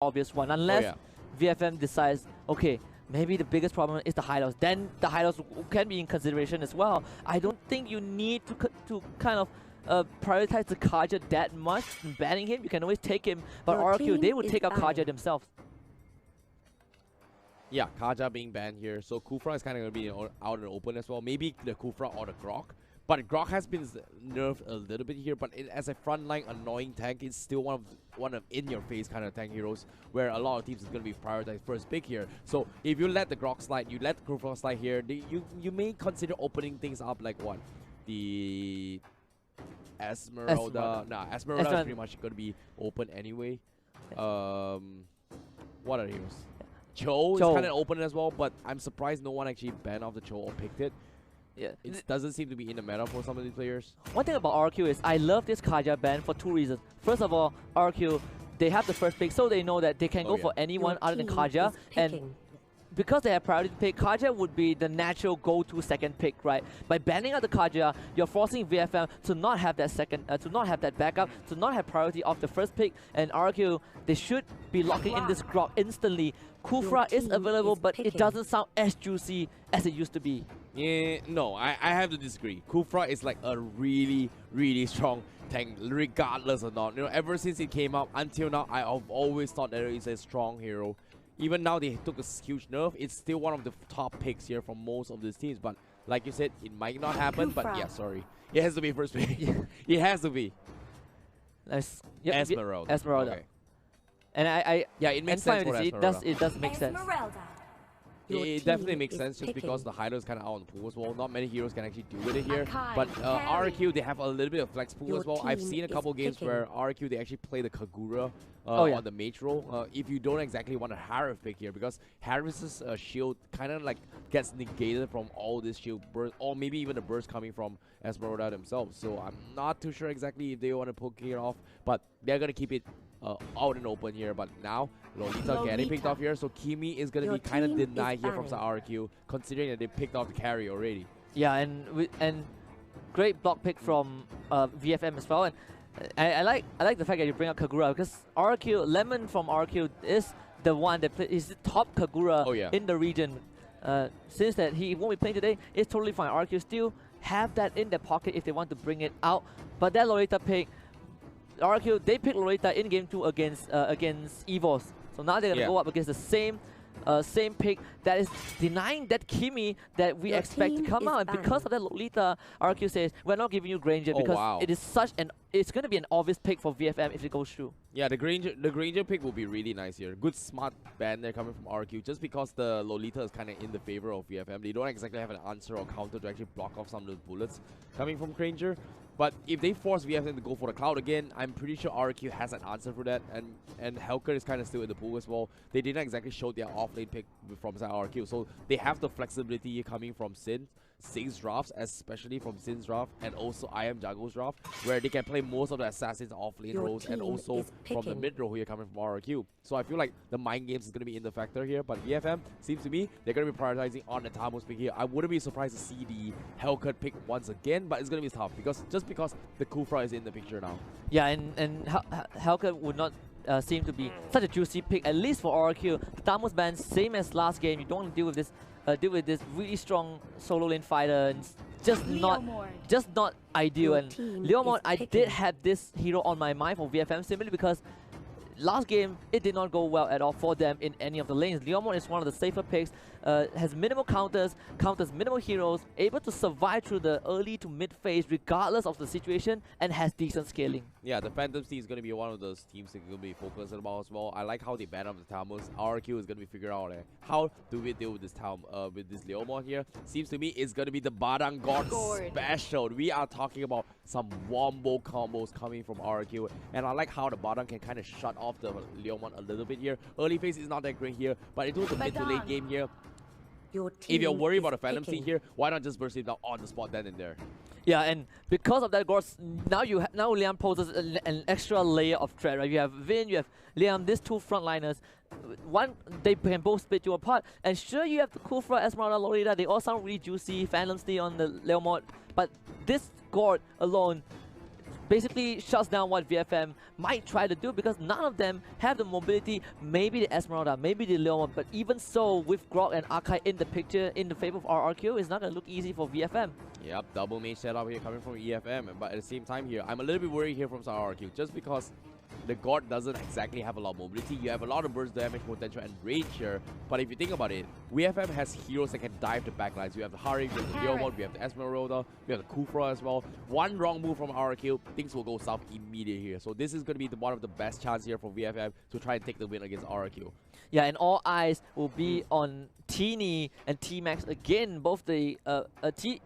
obvious one. Unless VFM decides, okay, maybe the biggest problem is the hideouts. Then the hideouts can be in consideration as well. I don't think you need to kind of prioritize the Kaja that much in banning him. You can always take him, but RRQ, they would take out Kaja themselves. Yeah, Kaja being banned here, so Kufra is kind of going to be out in the open as well. Maybe the Kufra or the Grok. But Grok has been nerfed a little bit here, but as a frontline annoying tank, it's still one of in-your-face kind of tank heroes, where a lot of teams is going to be prioritized first pick here. So if you let the Grok slide, you let the Kufra slide here, you may consider opening things up like what? The Esmeralda. Nah, Esmeralda is pretty much going to be open anyway. What are the heroes? Cho is kind of open as well, but I'm surprised no one actually banned off the Cho or picked it. Yeah, it doesn't seem to be in the meta for some of these players. One thing about RRQ is I love this Kaja ban for 2 reasons. First of all, RRQ, they have the first pick, so they know that they can go for anyone other than Kaja. And because they have priority pick, Kaja would be the natural go-to second pick, right? By banning out the Kaja, you're forcing VFM to not have that to not have that backup, to not have priority of the first pick. And RRQ, they should be locking in this Grok instantly. Kufra is available, but it doesn't sound as juicy as it used to be. Yeah, no, I have to disagree. Kufra is like a really, really strong tank, regardless or not. You know, ever since it came out until now, I've always thought that it's a strong hero. Even now, they took a huge nerf. It's still one of the top picks here from most of these teams. But like you said, it might not happen. But yeah, sorry, it has to be first pick. It has to be. Nice. Esmeralda. Esmeralda. Okay. And yeah, it makes sense for Esmeralda. It does make sense. It definitely makes sense just because the hideout is kind of out on the pool as well. Not many heroes can actually deal with it here. But RRQ, they have a little bit of flex pool as well. I've seen a couple games where RRQ, they actually play the Kagura on the mage role. If you don't exactly want a Harif pick here, because Harif's shield kind of like gets negated from all this shield burst, or maybe even the burst coming from Esmeralda themselves. So I'm not too sure exactly if they want to poke it off, but they're going to keep it out and open here. But now Lolita getting picked off here, so Kimi is going to be kind of denied here from RRQ, considering that they picked off the carry already. Yeah, and great block pick from VFM as well. And I like the fact that you bring up Kagura, because RRQ, Lemon from RRQ is the one that is the top Kagura in the region. Since that he won't be playing today, it's totally fine. RRQ still have that in their pocket if they want to bring it out. But that Lolita pick, RRQ, they picked Lolita in game 2 against Evos. So now they're gonna go up against the same pick that is denying that Kimi that we expect to come out. And because of that Lolita, RRQ says we're not giving you Granger because it is such an gonna be an obvious pick for VFM if it goes through. Yeah, the Granger pick will be really nice here. Good smart ban there coming from RRQ, just because the Lolita is kind of in the favor of VFM. They don't exactly have an answer or counter to actually block off some of those bullets coming from Granger. But if they force VFM to go for the Cloud again, I'm pretty sure RRQ has an answer for that. And Helker is kind of still in the pool as well. They didn't exactly show their off-lane pick from RRQ. So they have the flexibility coming from Sin's drafts, especially from Sin's draft, and also I Am Jago's draft, where they can play most of the assassins off-lane roles, and also from the mid row here coming from RRQ. So I feel like the mind games is going to be in the factor here, but VFM, seems to me, they're going to be prioritizing on the Tamus pick here. I wouldn't be surprised to see the Hellcut pick once again, but it's going to be tough, because the Kufra is in the picture now. Yeah, and Hellcut would not seem to be such a juicy pick, at least for RRQ. The Tamus ban, same as last game, you don't want to deal with this really strong solo lane fighter, and just not ideal. And Leomord, I did have this hero on my mind for VFM simply because last game, it did not go well at all for them in any of the lanes. Leomord is one of the safer picks, has minimal counters minimal heroes, able to survive through the early to mid phase regardless of the situation, and has decent scaling. Yeah, the Phantom team is going to be one of those teams that are going to be focused about as well. I like how they ban up the Tamus. RRQ is going to be figuring out how do we deal with this with this Leomord here. Seems to me it's going to be the Badang God special. We are talking about some wombo combos coming from RRQ, and I like how the Badang can kind of shut off the Leomord a little bit here. Early phase is not that great here, but into the mid to late game here, if you're worried about the Phantom team here, why not just burst it down on the spot then and there? Yeah, and because of that, Gorse, now Liam poses an extra layer of threat, right? You have Vin, you have Liam, these two frontliners. One, they can both split you apart. And sure, you have the Kufra, Esmeralda, Lolita, they all sound really juicy, Phantom Steel on the Leomord. But this Gord alone basically shuts down what VFM might try to do, because none of them have the mobility. Maybe the Esmeralda, maybe the Leon, but even so, with Grok and Akai in the picture in the favor of RRQ, it's not going to look easy for VFM. Yep, double mage setup here coming from EFM, but at the same time here, I'm a little bit worried here from RRQ, just because the God doesn't exactly have a lot of mobility. You have a lot of burst damage potential and range here, but if you think about it, VFM has heroes that can dive the backlines. We have the Harim, we have the Leomon, we have the Esmeralda, we have the Kufra as well. One wrong move from RRQ, things will go south immediately here. So this is going to be one of the best chances here for VFM to try and take the win against RRQ. Yeah, and all eyes will be on Teeny and T-Max again, both the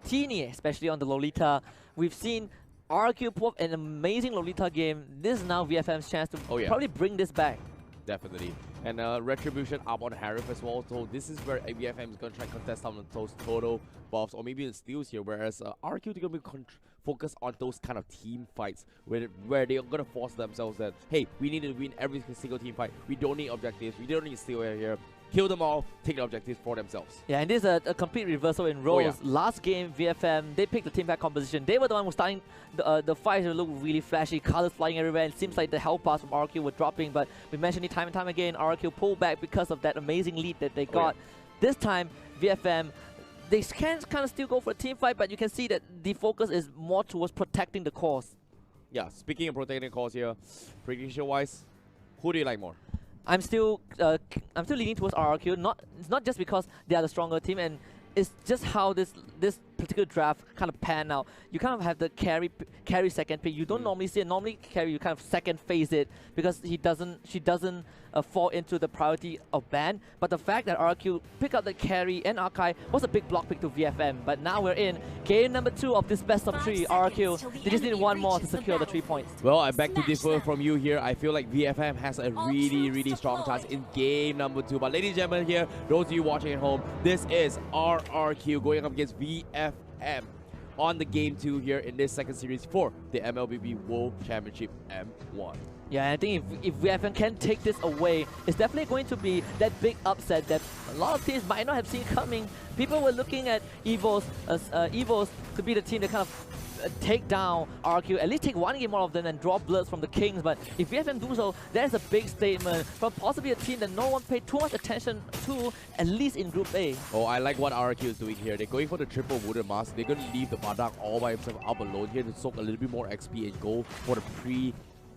Teeny, especially on the Lolita. We've seen RRQ pull up an amazing Lolita game. This is now VFM's chance to probably bring this back. Definitely. And Retribution up on Harif as well. So this is where VFM is going to try and contest some of those total buffs or maybe even steals here. Whereas RRQ is going to be focused on those kind of team fights where they're going to force themselves that, hey, we need to win every single team fight. We don't need objectives. We don't need steal here. Kill them all, take the objectives for themselves. Yeah, and this is a complete reversal in roles. Last game, VFM, they picked the team fight composition. They were the one who starting the fights to look really flashy, colors flying everywhere. It seems like the health bars from RRQ were dropping, but we mentioned it time and time again, RRQ pulled back because of that amazing lead that they got. This time, VFM, they can kind of still go for a team fight, but you can see that the focus is more towards protecting the cause. Yeah, speaking of protecting the cause here, prediction-wise, who do you like more? I'm still leaning towards RRQ. It's not just because they are the stronger team, and it's just how this particular draft kind of pan out. You kind of have the carry second pick. You don't normally see it. Normally carry, you kind of second phase it because she doesn't fall into the priority of ban. But the fact that RRQ pick up the carry and Akai was a big block pick to VFM. But now we're in game number 2 of this best of 3. RRQ, they just need one more to secure the 3 points. Well, I beg to differ from you here. I feel like VFM has a really strong chance in game number 2. But ladies and gentlemen here, those of you watching at home, this is RRQ going up against VFM on the game 2 here in this second series for the MLBB World Championship M1. Yeah, I think if VFM can take this away, it's definitely going to be that big upset that a lot of teams might not have seen coming. People were looking at EVOS to be the team that kind of take down RRQ, at least take one game out of them and draw bloods from the Kings. But if VFM do so, there's a big statement from possibly a team that no one paid too much attention to, at least in Group A. Oh, I like what RRQ is doing here. They're going for the triple wooden mask. They're going to leave the Badak all by himself up alone here to soak a little bit more XP and go for the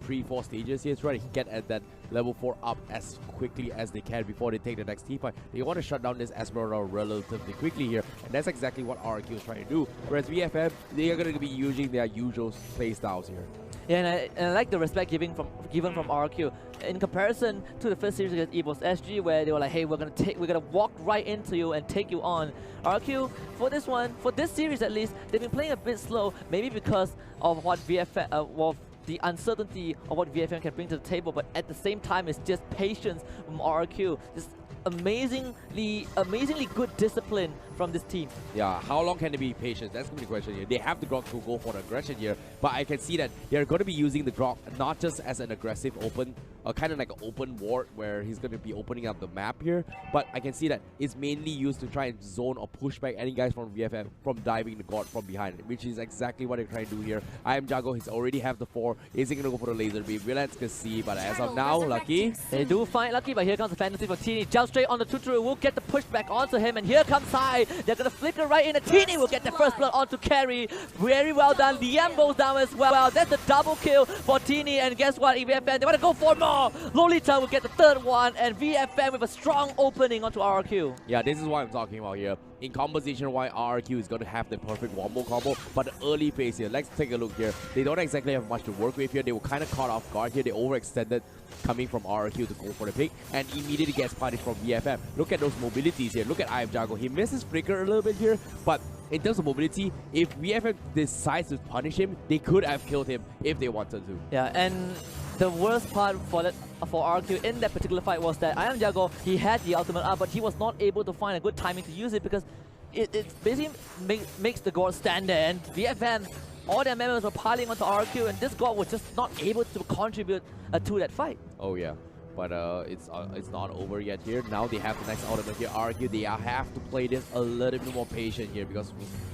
pre-4 stages here, trying to get at that level 4 up as quickly as they can before they take the next team fight. They want to shut down this Esmeralda relatively quickly here, and that's exactly what RRQ is trying to do. Whereas VFM, they are going to be using their usual play styles here. Yeah, and I like the respect given from RRQ in comparison to the first series against EVOS SG, where they were like, hey, we're gonna walk right into you and take you on. RRQ, for this one, for this series at least, they've been playing a bit slow, maybe because of what VFM the uncertainty of what VFM can bring to the table, but at the same time, it's just patience from RRQ. Just amazingly good discipline from this team. Yeah, how long can they be patient? That's going to be the question here. They have the Grok to go for the aggression here, but I can see that they're going to be using the Grok not just as an aggressive open, kind of like an open ward where he's going to be opening up the map here, but I can see that it's mainly used to try and zone or push back any guys from VFM from diving the God from behind, which is exactly what they're trying to do here. I am Jago, he's already have the 4. Is he going to go for the laser beam? Let's see, but as of now, Lucky. They do find Lucky, but here comes the fantasy for Teeny. Jump straight on the tutorial, will get the pushback onto him, and here comes Sai. They're going to flicker right in, and Teeny will get the first blood onto Carry. Very well done. Liam goes down as well. That's a double kill for Teeny, and guess what? VFM, they want to go for more. Lolita will get the 3rd one, and VFM with a strong opening onto RRQ. Yeah, this is what I'm talking about here. In composition, why RRQ is going to have the perfect wombo combo, but the early phase here, let's take a look here. They don't exactly have much to work with here. They were kind of caught off guard here. They overextended coming from RRQ to go for the pick, and immediately gets punished from VFM. Look at those mobilities here. Look at I Am Jago. He misses flicker a little bit here, but in terms of mobility, if VFM decides to punish him, they could have killed him if they wanted to. Yeah, and the worst part for RRQ in that particular fight was that I Am Jago, he had the ultimate up, but he was not able to find a good timing to use it because it basically makes the God stand there, and VFM, all their members were piling onto RRQ, and this God was just not able to contribute to that fight. Oh yeah. But it's not over yet here. Now they have the next ultimate here. RRQ, they have to play this a little bit more patient here because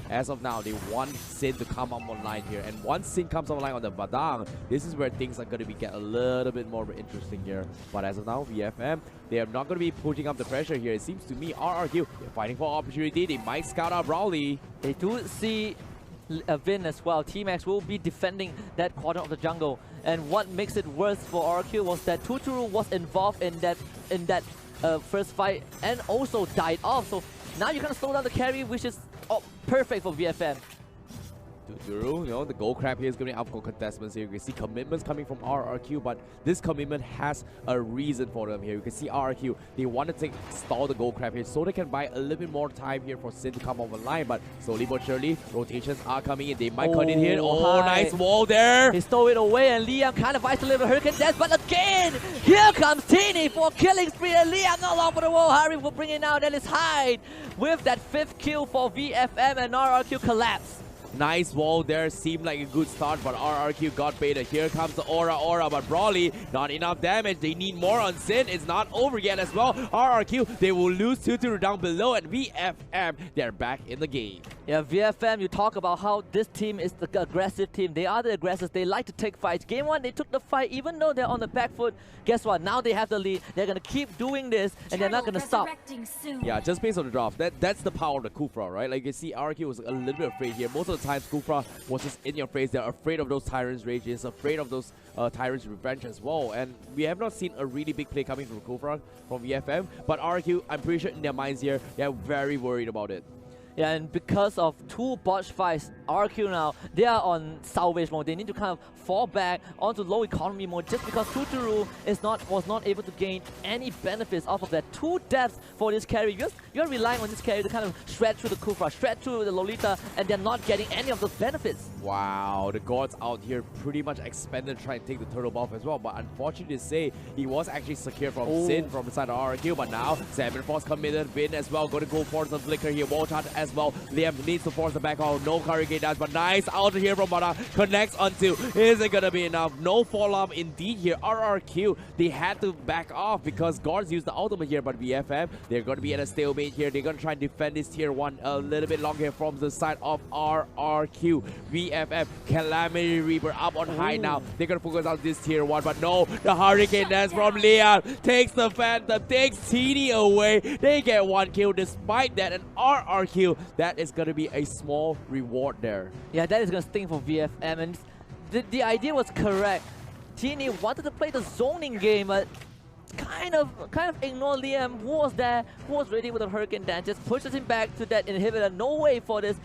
as of now, they want Sin to come up online here. And once Sin comes online on the Badang, this is where things are going to get a little bit more interesting here. But as of now, VFM, they are not going to be putting up the pressure here. It seems to me, RRQ, they're fighting for opportunity. They might scout out Brawly. They do see Vin as well. T-Max will be defending that quadrant of the jungle. And what makes it worse for RRQ was that Tuturu was involved in that first fight and also died off. So now you kind of slow down the carry, which is perfect for VFM. Tuturu, you know, the gold crab here is going to be up for contestants here. You can see commitments coming from RRQ, but this commitment has a reason for them here. You can see RRQ, they want to stall the gold crab here so they can buy a little bit more time here for Sin to come over line, but slowly but surely, rotations are coming in. They might cut it here. Oh, nice wall there. He stole it away, and Liam kind of fights a little Hurricane Death, but again, here comes Teeny for killing spree, and Liam no longer for the wall. Harry for bringing out Ellis Hyde with that 5th kill for VFM, and RRQ collapse. Nice wall there, seemed like a good start, but RRQ got baited. Here comes the Aura, but Brawly, not enough damage. They need more on Sin. It's not over yet as well. RRQ, they will lose Tuturu down below, and VFM, they're back in the game. Yeah, VFM, you talk about how this team is the aggressive team. They are the aggressors. They like to take fights. Game 1, they took the fight, even though they're on the back foot. Guess what? Now they have the lead. They're going to keep doing this, and they're not going to stop. Yeah, just based on the draft. That's the power of the Kufra, right? Like you see, RRQ was a little bit afraid here. Most of the times, Kufra was just in your face. They're afraid of those Tyrants' rages, afraid of those Tyrants' revenge as well. And we have not seen a really big play coming from Kufra, from VFM. But RRQ, I'm pretty sure in their minds here, they're very worried about it. Yeah, and because of 2 botch fights, RRQ now, they are on salvage mode. They need to kind of fall back onto low economy mode just because Tuturu was not able to gain any benefits off of that. 2 deaths for this carry. You're relying on this carry to kind of shred through the Kufra, shred through the Lolita, and they're not getting any of those benefits. Wow, the gods out here pretty much expanded to try and take the turtle buff as well. But unfortunately to say, he was actually secured from Sin from the side of RRQ. But now, 7 Force committed, Vin as well, going to go for some flicker here. Wall charge as well. Liam needs to force the back out. No Hurricane Dash, but nice out here from Bada. Connects onto. Isn't going to be enough. No fall arm indeed here. RRQ, they had to back off because gods used the ultimate here. But VFM, they're going to be at a stalemate here. They're going to try and defend this tier 1 a little bit longer here from the side of RRQ. VFM, Calamity Reaper up on high now. They're going to focus on this tier 1, but no, the Hurricane Dash from Leon takes the Phantom, takes TD away. They get 1 kill despite that, and RRQ, that is going to be a small reward there. Yeah, that is going to sting for VFM, and the idea was correct. Teeny wanted to play the zoning game, but kind of ignore Liam, who was there, who was ready with a Hurricane Dance, just pushes him back to that inhibitor. No way for this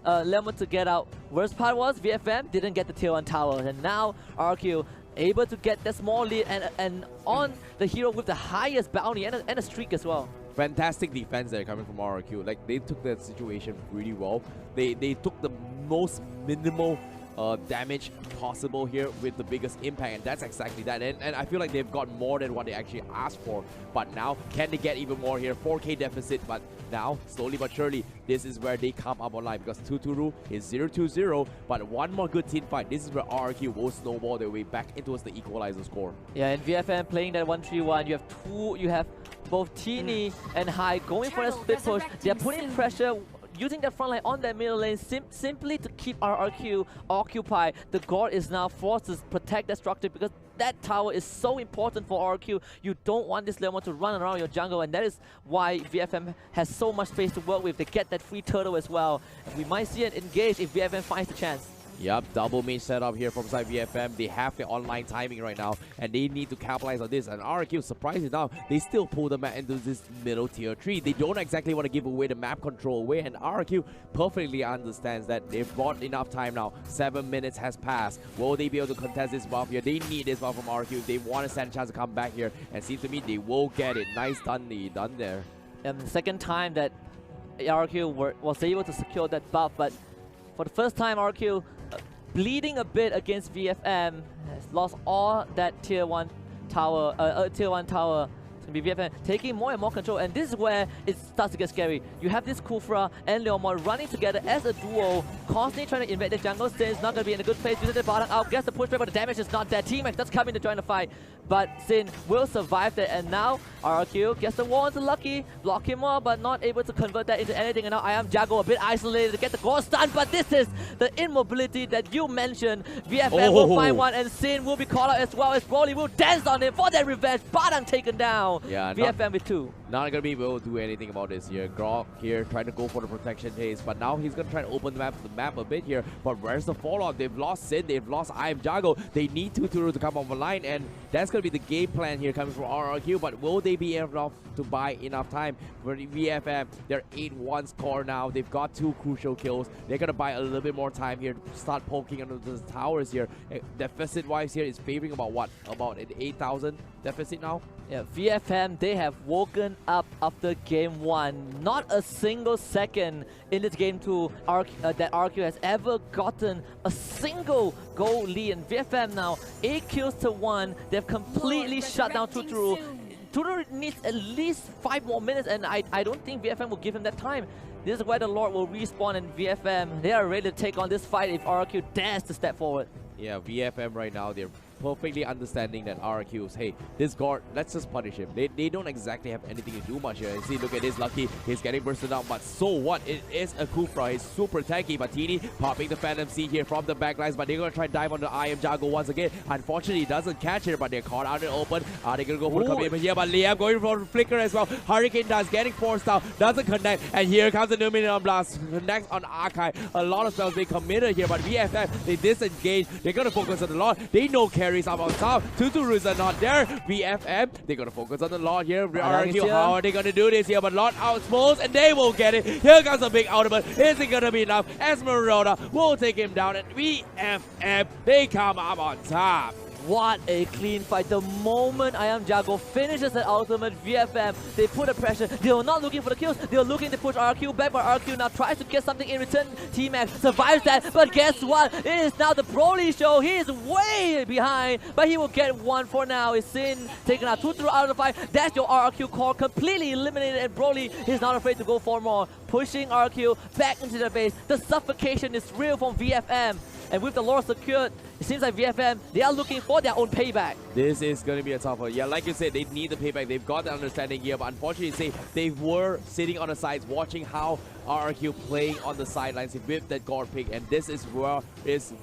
Lemon to get out. Worst part was VFM didn't get the tier 1 tower, and now RQ able to get that small lead and on the hero with the highest bounty and a streak as well. Fantastic defense there coming from RRQ. Like, they took that situation really well. They took the most minimal damage possible here with the biggest impact, and that's exactly that. And I feel like they've got more than what they actually asked for. But now, can they get even more here? 4K deficit, but now, slowly but surely, this is where they come up online because Tuturu is 0-2-0, but one more good team fight. This is where RRQ will snowball their way back into the equalizer score. Yeah, and VFM playing that 1-3-1, you have both Teeny and High going for a split push. They're putting pressure, using that front line on that middle lane simply to keep RRQ occupied. The God is now forced to protect that structure because that tower is so important for RRQ. You don't want this Lemon to run around your jungle, and that is why VFM has so much space to work with. They get that free turtle as well. And we might see it engage if VFM finds the chance. Yep, double main setup here from side VFM. They have the online timing right now, and they need to capitalize on this. And RRQ, surprisingly enough, they still pull the map into this middle tier 3. They don't exactly want to give away the map control away, and RRQ perfectly understands that they've bought enough time now. 7 minutes has passed. Will they be able to contest this buff here? They need this buff from RRQ. They want to stand a chance to come back here, and seems to me they will get it. Nice done there. And the second time that RRQ was able to secure that buff, but for the first time, RRQ bleeding a bit against VFM, has lost all that tier 1 tower. It's gonna be VFM taking more and more control, and this is where it starts to get scary. You have this Kufra and Leomon running together as a duo, constantly trying to invade the jungle. Sin's not gonna be in a good place. Uses the bottom out, gets the pushback, but the damage is not there. T-Max does come in to join the fight. but Sin will survive that, and now RRQ gets the wall into Lucky, block him more, but not able to convert that into anything, and now I Am Jago a bit isolated to get the core stun, but this is the immobility that you mentioned. VFM will find one, and Sin will be called out as well as Broly will dance on him for that revenge. Badang taken down. Yeah, VFM with 2. Not gonna be able to do anything about this here. Grok here trying to go for the protection haze, but now he's gonna try to open the map a bit here. But where's the fallout? They've lost Sin, they've lost I Am Jago. They need 2-2 to come off the line, and that's gonna be the game plan here coming from RRQ. But will they be enough to buy enough time for the VFM? They're 8-1 score now. They've got 2 crucial kills. They're gonna buy a little bit more time here to start poking under the towers here. Deficit wise here is favoring about what? About an 8,000 deficit now. Yeah, VFM, they have woken up after game 1. Not a single second in this game 2 that RQ has ever gotten a single goal lead. And VFM now 8 kills to 1. They've completely shut down Tuturu. Tuturu needs at least 5 more minutes, and I don't think VFM will give him that time. This is where the Lord will respawn, and VFM, they are ready to take on this fight if RQ dares to step forward. Yeah, VFM right now, they're perfectly understanding that RRQ's, hey, this guard, let's just punish him. They don't exactly have anything to do much here. And see, look at this, Lucky, he's getting bursted out, but so what? It is a Kufra, he's super tanky. Martini popping the Phantom Seed here from the backlines, but they're going to try and dive on the I Am Jago once again. Unfortunately, he doesn't catch it, but they're caught out in open. Are they going to go for the commitment here? But Liam going for the flicker as well. Hurricane does, getting forced out, doesn't connect, and here comes the Numinum Blast. Connects on Archive. A lot of spells being committed here, but VFM, they disengage. They're going to focus on the Lord. They know carries up on top. Tuturus are not there. VFM, they're going to focus on the Lord here. RRQ, how are they going to do this here? But Lord outsmolds, and they will get it. Here comes a big ultimate. Is it going to be enough? Esmeralda will take him down, and VFM, they come up on top. What a clean fight. The moment I Am Jago finishes that ultimate, VFM, they put the pressure. They were not looking for the kills. They were looking to push RQ back, but RQ now tries to get something in return. T-Max survives that, but guess what? It is now the Broly show. He is way behind, but he will get one for now. Is Sin taking out Tuturu out of the fight. That's your RQ core completely eliminated, and Broly is not afraid to go for more. Pushing RQ back into the base. The suffocation is real from VFM. And with the lore secured, it seems like VFM, they are looking for their own payback. This is going to be a tough one. Yeah, like you said, they need the payback. They've got the understanding here, but unfortunately, they were sitting on the sides watching how RRQ playing on the sidelines with that guard pick, and this is where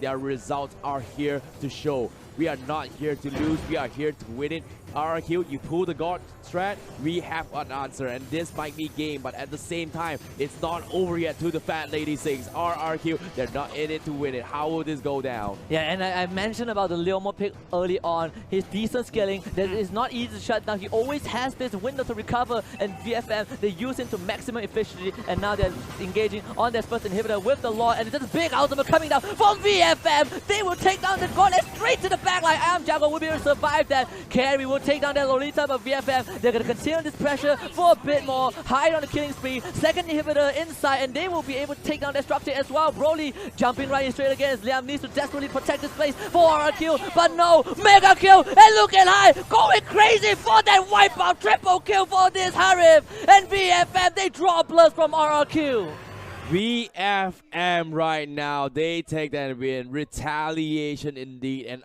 their results are here to show. We are not here to lose. We are here to win it. RRQ, you pull the guard strat, we have an answer, and this might be game, but at the same time, it's not over yet to the Fat Lady Sings. RRQ, they're not in it to win it. How will this go down? Yeah, and I mentioned about the Leomo pick early on. His decent scaling, that is not easy to shut down. He always has this window to recover, and VFM, they use him to maximum efficiency, and now they're engaging on their first inhibitor with the Lord, and this big ultimate coming down from VFM. They will take down the Gauntlet straight to the backline. I Am Jago will be able to survive that. Carry will take down that Lolita, but VFM, they're going to continue this pressure for a bit more. Hide on the killing spree. Second inhibitor inside, and they will be able to take down that structure as well. Broly jumping right in straight against Liam, needs to desperately protect this place for RRQ, but no, mega kill, and look at high, going crazy for that wipeout, triple kill for this Harif, and VFM, they draw blood from RRQ. VFM right now, they take that win. Retaliation indeed, and